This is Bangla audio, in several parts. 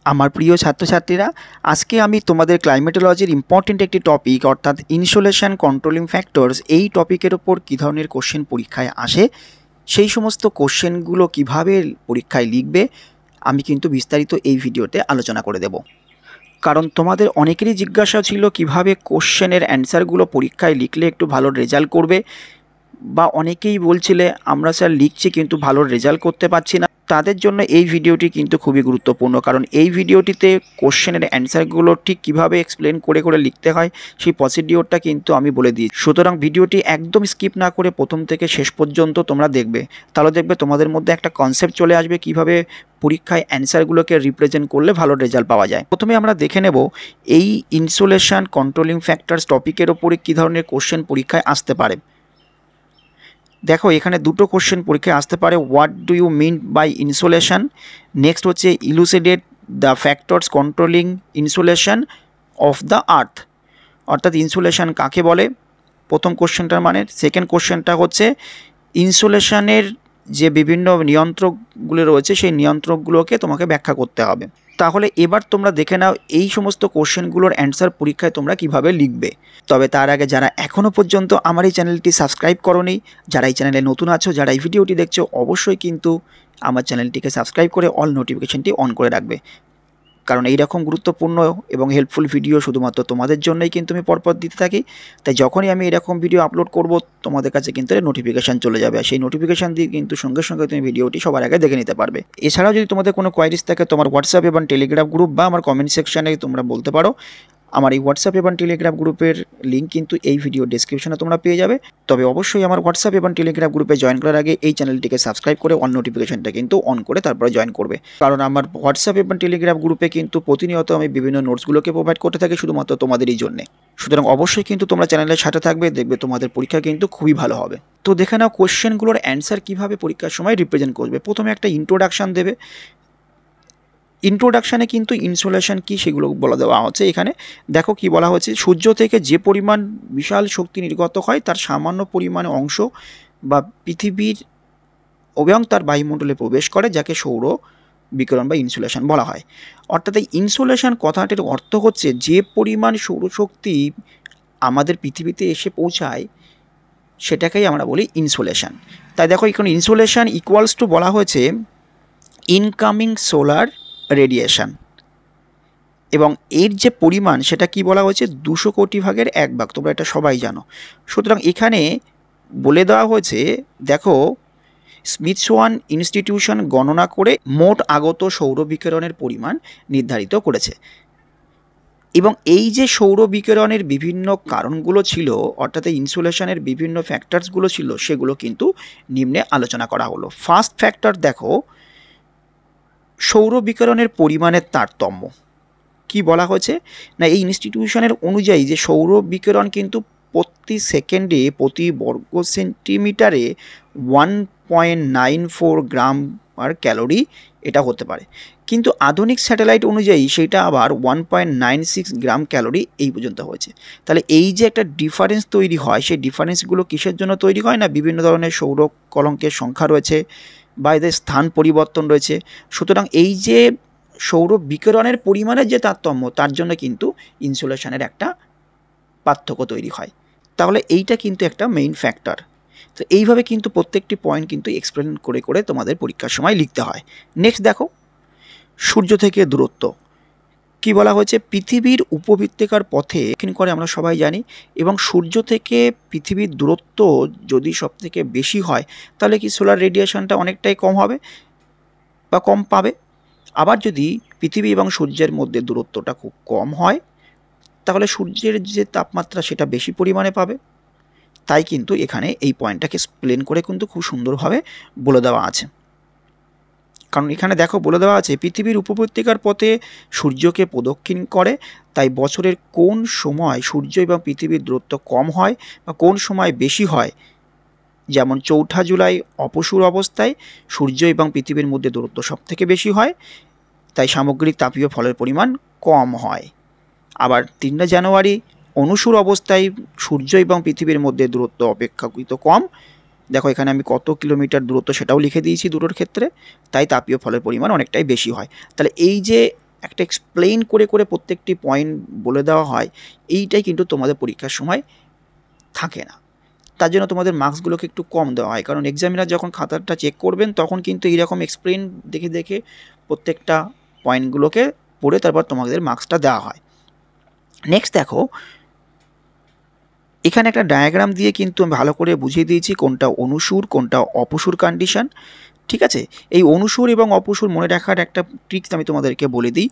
আমার প্রিয় ছাত্রছাত্রীরা, আজকে আমি তোমাদের ক্লাইমেটোলজির ইম্পর্টেন্ট একটি টপিক অর্থাৎ ইনসোলেশন কন্ট্রোলিং ফ্যাক্টরস এই টপিকের ওপর কী ধরনের কোশ্চেন পরীক্ষায় আসে, সেই সমস্ত কোশ্চেনগুলো কিভাবে পরীক্ষায় লিখবে আমি কিন্তু বিস্তারিত এই ভিডিওতে আলোচনা করে দেব। কারণ তোমাদের অনেকেরই জিজ্ঞাসা ছিল কিভাবে কোশ্চেনের অ্যান্সারগুলো পরীক্ষায় লিখলে একটু ভালো রেজাল্ট করবে, বা অনেকেই বলছিলে আমরা স্যার লিখছি কিন্তু ভালো রেজাল্ট করতে পারছি না। তাদের জন্য এই ভিডিওটি কিন্তু খুবই গুরুত্বপূর্ণ, কারণ এই ভিডিওটিতে কোশ্চেনের অ্যান্সারগুলো ঠিক কীভাবে এক্সপ্লেন করে করে লিখতে হয় সেই প্রসিডিওরটা কিন্তু আমি বলে দিই। সুতরাং ভিডিওটি একদম স্কিপ না করে প্রথম থেকে শেষ পর্যন্ত তোমরা দেখবে, তাহলে দেখবে তোমাদের মধ্যে একটা কনসেপ্ট চলে আসবে কিভাবে পরীক্ষায় অ্যান্সারগুলোকে রিপ্রেজেন্ট করলে ভালো রেজাল্ট পাওয়া যায়। প্রথমে আমরা দেখে নেব এই ইনসোলেশন কন্ট্রোলিং ফ্যাক্টরস টপিকের ওপরে কী ধরনের কোশ্চেন পরীক্ষায় আসতে পারে। দেখো এখানে দুটো কোশ্চেন পরীক্ষায় আসতে পারে। What do you mean by insolation, next হচ্ছে elucidate the factors controlling insolation of the earth, অর্থাৎ ইনসোলেশন কাকে বলে প্রথম কোশ্চেনটার মানে। সেকেন্ড কোশ্চেনটা হচ্ছে ইনসোলেশনের যে বিভিন্ন নিয়ন্ত্রকগুলো রয়েছে সেই নিয়ন্ত্রকগুলোকে তোমাকে ব্যাখ্যা করতে হবে। তাহলে এবার তোমরা দেখে নাও এই সমস্ত কোশ্চেনগুলোর অ্যান্সার পরীক্ষায় তোমরা কিভাবে লিখবে। তবে তার আগে যারা এখনও পর্যন্ত আমার এই চ্যানেলটি সাবস্ক্রাইব করোনি, যারা এই চ্যানেলে নতুন আছো, যারা এই ভিডিওটি দেখছো, অবশ্যই কিন্তু আমার চ্যানেলটিকে সাবস্ক্রাইব করে অল নোটিফিকেশনটি অন করে রাখবে, কারণ এই রকম গুরুত্বপূর্ণ এবং হেল্পফুল ভিডিও শুধুমাত্র তোমাদের জন্যই কিন্তু আমি পরপর দিতে থাকি। তাই যখনই আমি এরকম ভিডিও আপলোড করব তোমাদের কাছে কিন্তু নোটিফিকেশান চলে যাবে, আর সেই নোটিফিকেশান দিয়ে কিন্তু সঙ্গে সঙ্গে তুমি ভিডিওটি সবার আগে দেখে নিতে পারবে। এছাড়াও যদি তোমাদের কোনো কোয়ারিজ থাকে তোমার হোয়াটসঅ্যাপ এবং টেলিগ্রাম গ্রুপ বা আমার কমেন্ট সেকশানে তোমরা বলতে পারো। আমার এই হোয়াটসঅ্যাপ এবং টেলিগ্রাম গ্রুপের লিঙ্ক কিন্তু এই ভিডিও ডেসক্রিপশনে তোমরা পেয়ে যাবে। তবে অবশ্যই আমার হোয়াটসঅ্যাপ এবং টেলিগ্রাম গ্রুপে জয়েন করার আগে এই চ্যানেলটিকে সাবস্ক্রাইব করে অন নোটিফিকেশনটা কিন্তু অন করে তারপরে জয়েন করবে, কারণ আমার হোয়াটসঅ্যাপ এবং টেলিগ্রাম গ্রুপে কিন্তু প্রতিনিয়ত আমি বিভিন্ন নোটসগুলোকে প্রোভাইড করতে থাকি শুধুমাত্র তোমাদেরই জন্যে। সুতরাং অবশ্যই কিন্তু তোমরা চ্যানেলের সাথে থাকবে, দেখবে তোমাদের পরীক্ষা কিন্তু খুবই ভালো হবে। তো দেখে নাও কোশ্চেনগুলোর অ্যান্সার কীভাবে পরীক্ষার সময় রিপ্রেজেন্ট করবে। প্রথমে একটা ইন্ট্রোডাকশান দেবে। ইন্ট্রোডাকশানে কিন্তু ইনসোলেশন কী সেগুলো বলে দেওয়া হচ্ছে। এখানে দেখো কি বলা হচ্ছে, সূর্য থেকে যে পরিমাণ বিশাল শক্তি নির্গত হয় তার সামান্য পরিমাণে অংশ বা পৃথিবীর এবং তার বায়ুমণ্ডলে প্রবেশ করে, যাকে সৌর বিকিরণ বা ইনসোলেশন বলা হয়। অর্থাৎ এই ইনসোলেশন কথাটির অর্থ হচ্ছে যে পরিমাণ সৌরশক্তি আমাদের পৃথিবীতে এসে পৌঁছায় সেটাকেই আমরা বলি ইনসোলেশন। তাই দেখো এখানে ইনসোলেশন ইকুয়ালস টু বলা হয়েছে ইনকামিং সোলার রেডিয়েশন, এবং এর যে পরিমাণ সেটা কি বলা হয়েছে 200 কোটি ভাগের 1 ভাগ, তোমরা এটা সবাই জানো। সুতরাং এখানে বলে দেওয়া হয়েছে, দেখো স্মিথসোয়ান ইনস্টিটিউশন গণনা করে মোট আগত সৌর বিকিরণের পরিমাণ নির্ধারিত করেছে, এবং এই যে সৌর বিকিরণের বিভিন্ন কারণগুলো ছিল অর্থাৎ ইনসোলেশনের বিভিন্ন ফ্যাক্টরসগুলো ছিল সেগুলো কিন্তু নিম্নে আলোচনা করা হলো। ফার্স্ট ফ্যাক্টর দেখো, সৌর বিকিরণের পরিমাণের তারতম্য। কি বলা হয়েছে না, এই ইনস্টিটিউশনের অনুযায়ী যে সৌর বিকিরণ কিন্তু প্রতি সেকেন্ডে প্রতি বর্গ সেন্টিমিটারে 1.94 গ্রাম পার ক্যালোরি এটা হতে পারে, কিন্তু আধুনিক স্যাটেলাইট অনুযায়ী সেটা আবার 1.96 গ্রাম ক্যালোরি এই পর্যন্ত হয়েছে। তাহলে এই যে একটা ডিফারেন্স তৈরি হয়, সেই ডিফারেন্সগুলো কিসের জন্য তৈরি হয় না, বিভিন্ন ধরনের সৌর কলঙ্কের সংখ্যা রয়েছে বা এদের স্থান পরিবর্তন রয়েছে। সুতরাং এই যে সৌর বিকিরণের পরিমাণের যে তারতম্য তার জন্য কিন্তু ইনসোলেশনের একটা পার্থক্য তৈরি হয়। তাহলে এইটা কিন্তু একটা মেইন ফ্যাক্টর। তো এইভাবে কিন্তু প্রত্যেকটি পয়েন্ট কিন্তু এক্সপ্লেন করে করে তোমাদের পরীক্ষার সময় লিখতে হয়। নেক্সট দেখো, সূর্য থেকে দূরত্ব কি বলা হয়েছে, পৃথিবীর উপবৃত্তিকার পথে দক্ষিণ করে আমরা সবাই জানি, এবং সূর্য থেকে পৃথিবীর দূরত্ব যদি সবথেকে বেশি হয় তাহলে কি সোলার রেডিয়েশনটা অনেকটাই কম হবে বা কম পাবে। আবার যদি পৃথিবী এবং সূর্যের মধ্যে দূরত্বটা খুব কম হয় তাহলে সূর্যের যে তাপমাত্রা সেটা বেশি পরিমাণে পাবে। তাই কিন্তু এখানে এই পয়েন্টটাকে এক্সপ্লেন করে কিন্তু খুব সুন্দরভাবে বলে দেওয়া আছে। কারণ এখানে দেখো বলে দেওয়া আছে পৃথিবীর উপবৃত্তিকার পথে সূর্যকে প্রদক্ষিণ করে, তাই বছরের কোন সময় সূর্য এবং পৃথিবীর দূরত্ব কম হয় বা কোন সময় বেশি হয়, যেমন 4 জুলাই অপসূর অবস্থায় সূর্য এবং পৃথিবীর মধ্যে দূরত্ব সবথেকে বেশি হয়, তাই সামগ্রিক তাপীয় ফলের পরিমাণ কম হয়। আবার 3 জানুয়ারি অনুসূর অবস্থায় সূর্য এবং পৃথিবীর মধ্যে দূরত্ব অপেক্ষাকৃত কম, দেখো এখানে আমি কত কিলোমিটার দূরত্ব সেটাও লিখে দিয়েছি দুটোর ক্ষেত্রে, তাই তাপীয় ফলের পরিমাণ অনেকটাই বেশি হয়। তাহলে এই যে একটা এক্সপ্লেইন করে করে প্রত্যেকটি পয়েন্ট বলে দেওয়া হয়, এইটাই কিন্তু তোমাদের পরীক্ষার সময় থাকে না। তার জন্য তোমাদের মার্কসগুলোকে একটু কম দেওয়া হয়, কারণ এক্সামিনার যখন খাতাটা চেক করবেন তখন কিন্তু এইরকম এক্সপ্লেইন দেখে দেখে প্রত্যেকটা পয়েন্টগুলোকে পড়ে তারপর তোমাদের মার্কসটা দেওয়া হয়। নেক্সট দেখো, এখানে একটা ডায়াগ্রাম দিয়ে কিন্তু আমি ভালো করে বুঝিয়ে দিয়েছি কোনটা অনুসুর কোনটা অপসুর কন্ডিশন। ঠিক আছে, এই অনুসুর এবং অপসুর মনে রাখার একটা ট্রিক্স আমি তোমাদেরকে বলে দিই।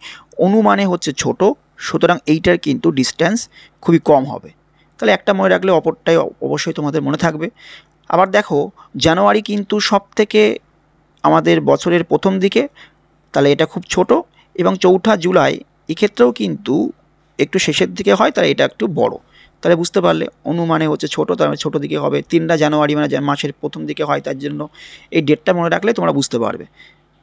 অনু মানে হচ্ছে ছোট, সুতরাং এইটার কিন্তু ডিস্ট্যান্স খুবই কম হবে, তাহলে একটা মনে রাখলে অপরটাই অবশ্যই তোমাদের মনে থাকবে। আবার দেখো, জানুয়ারি কিন্তু সব থেকে আমাদের বছরের প্রথম দিকে, তাহলে এটা খুব ছোট, এবং 4 জুলাই এক্ষেত্রেও কিন্তু একটু শেষের দিকে হয়, তাহলে এটা একটু বড়। তাহলে বুঝতে পারলে অনু মানে হচ্ছে ছোটো, তার মানে ছোটো দিকে হবে। 3 জানুয়ারি মানে মাসের প্রথম দিকে হয়, তার জন্য এই ডেটটা মনে রাখলে তোমরা বুঝতে পারবে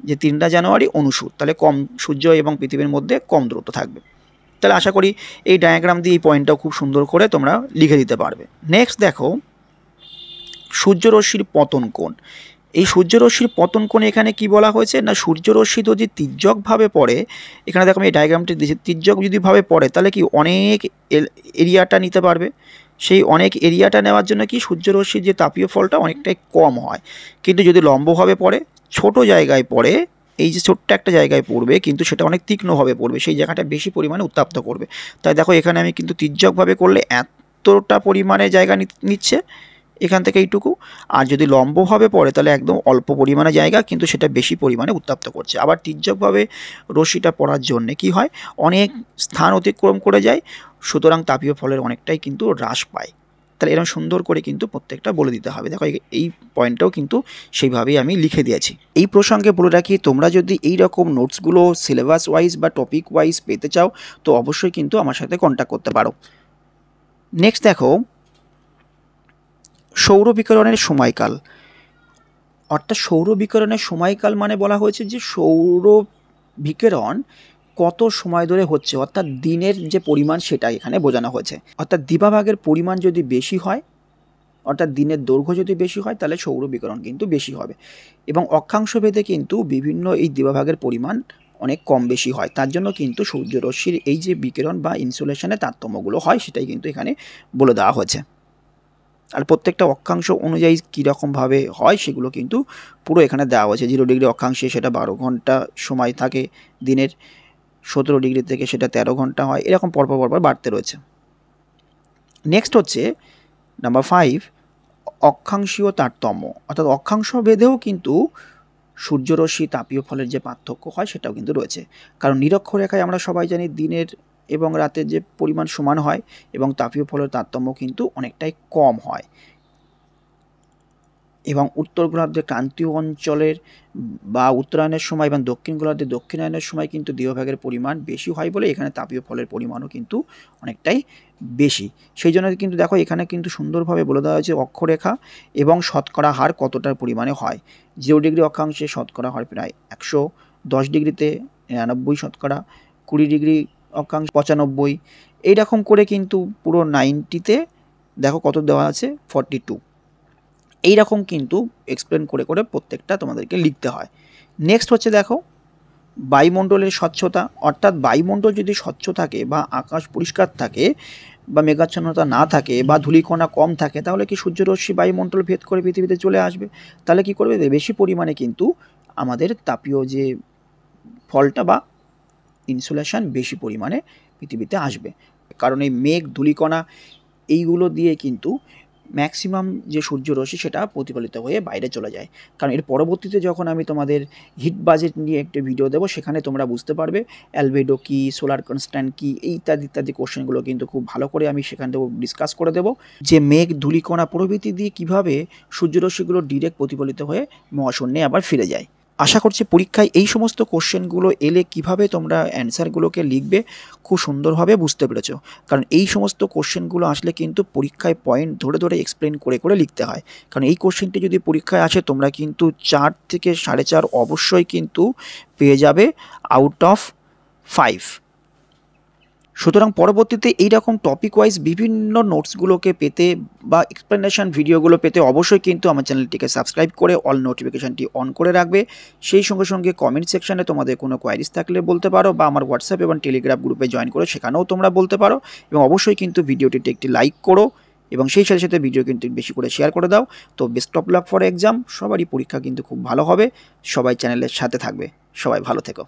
যে 3 জানুয়ারি অনুসুর, তাহলে কম, সূর্য এবং পৃথিবীর মধ্যে কম দূরত্ব থাকবে। তাহলে আশা করি এই ডায়াগ্রাম দিয়ে এই পয়েন্টটাও খুব সুন্দর করে তোমরা লিখে দিতে পারবে। নেক্সট দেখো, সূর্যরশ্মির পতন কোণ। এই সূর্যরশ্মির পতন কোণে এখানে কি বলা হয়েছে না, সূর্যরশ্মি যদি তির্যকভাবে পড়ে, এখানে দেখো আমি এই ডায়াগ্রামটি দিয়েছি, তির্যক যদি ভাবে পড়ে তাহলে কি অনেক এরিয়াটা নিতে পারবে। সেই অনেক এরিয়াটা নেওয়ার জন্য কি সূর্যরশ্মির যে তাপীয় ফলটা অনেকটাই কম হয়। কিন্তু যদি লম্বভাবে পড়ে, ছোট জায়গায় পড়ে, এই যে ছোট্ট একটা জায়গায় পড়বে কিন্তু সেটা অনেক তীক্ষ্ণভাবে পড়বে, সেই জায়গাটা বেশি পরিমাণে উত্তাপ্ত করবে। তাই দেখো এখানে আমি কিন্তু তির্যকভাবে করলে এতটা পরিমাণে জায়গা নিচ্ছে এখান থেকে এইটুকু, আর যদি লম্বভাবে পড়ে তাহলে একদম অল্প পরিমাণে জায়গা, কিন্তু সেটা বেশি পরিমাণে উত্তাপ্ত করছে। আবার তির্যকভাবে রশ্মিটা পড়ার জন্যে কি হয়, অনেক স্থান অতিক্রম করে যায়, সুতরাং তাপীয় ফলের অনেকটাই কিন্তু হ্রাস পায়। তাহলে এরকম সুন্দর করে কিন্তু প্রত্যেকটা বলে দিতে হবে। দেখো এই পয়েন্টটাও কিন্তু সেইভাবেই আমি লিখে দিয়েছি। এই প্রসঙ্গে বলে রাখি, তোমরা যদি এই রকম নোটসগুলো সিলেবাস ওয়াইজ বা টপিক ওয়াইজ পেতে চাও তো অবশ্যই কিন্তু আমার সাথে কন্ট্যাক্ট করতে পারো। নেক্সট দেখো, সৌর বিকিরণের সময়কাল। অর্থাৎ সৌর বিকিরণের সময়কাল মানে বলা হয়েছে যে সৌর বিকিরণ কত সময় ধরে হচ্ছে, অর্থাৎ দিনের যে পরিমাণ সেটা এখানে বোঝানো হয়েছে। অর্থাৎ দিবাভাগের পরিমাণ যদি বেশি হয়, অর্থাৎ দিনের দৈর্ঘ্য যদি বেশি হয় তাহলে সৌর বিকিরণ কিন্তু বেশি হবে, এবং অক্ষাংশ ভেদে কিন্তু বিভিন্ন এই দিবাভাগের পরিমাণ অনেক কম বেশি হয়। তার জন্য কিন্তু সূর্যরশ্মির এই যে বিকিরণ বা ইনসুলেশনের তারতম্যগুলো হয় সেটাই কিন্তু এখানে বলে দেওয়া হয়েছে। আর প্রত্যেকটা অক্ষাংশ অনুযায়ী কীরকমভাবে হয় সেগুলো কিন্তু পুরো এখানে দেওয়া হয়েছে। 0 ডিগ্রি অক্ষাংশে সেটা 12 ঘন্টা সময় থাকে দিনের, 17 ডিগ্রি থেকে সেটা 13 ঘন্টা হয়, এরকম পরপর পরপর বাড়তে রয়েছে। নেক্সট হচ্ছে নাম্বার 5, অক্ষাংশীয় তারতম্য। অর্থাৎ অক্ষাংশ ভেদেও কিন্তু সূর্যরশ্মি তাপীয় ফলের যে পার্থক্য হয় সেটাও কিন্তু রয়েছে। কারণ নিরক্ষরেখায় আমরা সবাই জানি দিনের এবং রাতের যে পরিমাণ সমান হয়, এবং তাপীয় ফলের তারতম্য কিন্তু অনেকটাই কম হয়। এবং উত্তর গোলার্ধে ক্রান্তীয় অঞ্চলের বা উত্তরায়ণের সময় এবং দক্ষিণ গোলার্ধে দক্ষিণায়নের সময় কিন্তু দিবভাগের পরিমাণ বেশি হয় বলে এখানে তাপীয় ফলের পরিমাণও কিন্তু অনেকটাই বেশি। সেই জন্য কিন্তু দেখো এখানে কিন্তু সুন্দরভাবে বলে দেওয়া হয়েছে অক্ষরেখা এবং শতকরা হার কতটার পরিমাণে হয়। 0 ডিগ্রি অক্ষাংশে শতকরা হার প্রায় 100, 10 ডিগ্রিতে 99%, 20 ডিগ্রি অক্ষাংশ 95, এইরকম করে কিন্তু পুরো 90তে দেখো কত দেওয়া আছে 42। এইরকম কিন্তু এক্সপ্লেন করে করে প্রত্যেকটা তোমাদেরকে লিখতে হয়। নেক্সট হচ্ছে দেখো, বায়ুমণ্ডলের স্বচ্ছতা। অর্থাৎ বায়ুমণ্ডল যদি স্বচ্ছ থাকে বা আকাশ পরিষ্কার থাকে বা মেঘাচ্ছন্নতা না থাকে বা ধূলিকণা কম থাকে তাহলে কি সূর্যরশ্মি বায়ুমণ্ডল ভেদ করে পৃথিবীতে চলে আসবে। তাহলে কি করবে, বেশি পরিমাণে কিন্তু আমাদের তাপীয় যে ফলটা বা ইনসুলেশন বেশি পরিমাণে পৃথিবীতে আসবে। কারণ এই মেঘ ধূলিকণা এইগুলো দিয়ে কিন্তু ম্যাক্সিমাম যে সূর্যরশ্মি সেটা প্রতিফলিত হয়ে বাইরে চলে যায়। কারণ এর পরবর্তীতে যখন আমি তোমাদের হিট বাজেট নিয়ে একটা ভিডিও দেবো সেখানে তোমরা বুঝতে পারবে অ্যালবেডো কী, সোলার কনস্ট্যান্ট কী, এই ইত্যাদি ইত্যাদি কোশ্চেনগুলো কিন্তু খুব ভালো করে আমি সেখান থেকে ডিসকাস করে দেবো যে মেঘ ধূলিকণা প্রভৃতি দিয়ে কীভাবে সূর্যরশ্মিগুলো ডিরেক্ট প্রতিফলিত হয়ে মহাশূন্যে আবার ফিরে যায়। আশা করছি পরীক্ষায় এই সমস্ত কোশ্চেনগুলো এলে কিভাবে তোমরা অ্যান্সারগুলোকে লিখবে খুব সুন্দরভাবে বুঝতে পেরেছো। কারণ এই সমস্ত কোশ্চেনগুলো আসলে কিন্তু পরীক্ষায় পয়েন্ট ধরে ধরে এক্সপ্লেন করে করে লিখতে হয়। কারণ এই কোশ্চেনটি যদি পরীক্ষায় আসে তোমরা কিন্তু 4 থেকে 4.5 অবশ্যই কিন্তু পেয়ে যাবে আউট অফ 5। সুতরাং পরবর্তীতে এইরকম টপিক ওয়াইজ বিভিন্ন নোটসগুলোকে পেতে বা এক্সপ্লেনেশন ভিডিওগুলো পেতে অবশ্যই কিন্তু আমার চ্যানেলটিকে সাবস্ক্রাইব করে অল নোটিফিকেশানটি অন করে রাখবে। সেই সঙ্গে সঙ্গে কমেন্ট সেকশানে তোমাদের কোনো কোয়ারিজ থাকলে বলতে পারো, বা আমার হোয়াটসঅ্যাপ এবং টেলিগ্রাম গ্রুপে জয়েন করে সেখানেও তোমরা বলতে পারো। এবং অবশ্যই কিন্তু ভিডিওটিতে একটি লাইক করো এবং সেই সাথে সাথে ভিডিও কিন্তু বেশি করে শেয়ার করে দাও। তো best of luck for exam. সবারই পরীক্ষা কিন্তু খুব ভালো হবে। সবাই চ্যানেলের সাথে থাকবে। সবাই ভালো থেকো।